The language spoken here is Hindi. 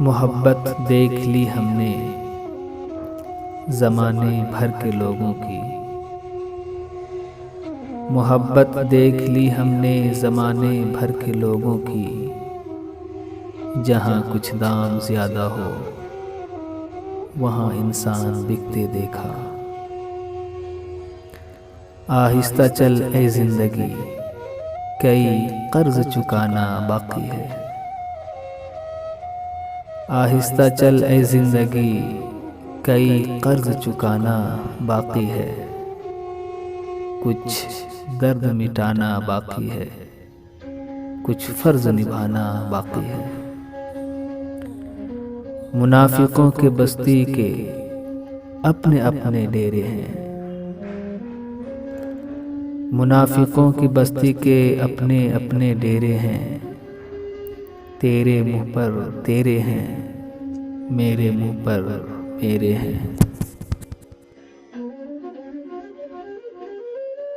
मोहब्बत देख ली हमने ज़माने भर के लोगों की। मोहब्बत देख ली हमने ज़माने भर के लोगों की। जहाँ कुछ दाम ज़्यादा हो वहाँ इंसान बिकते देखा। आहिस्ता चल ए ज़िंदगी, कई कर्ज चुकाना बाकी है। आहिस्ता चल ए ज़िंदगी, कई कर्ज चुकाना बाकी है। कुछ दर्द मिटाना बाकी है, कुछ फ़र्ज़ निभाना बाकी है। मुनाफिकों के बस्ती के अपने अपने डेरे हैं। मुनाफिकों की बस्ती के अपने अपने डेरे हैं। तेरे मुँह पर तेरे हैं, मेरे मुँह पर मेरे हैं।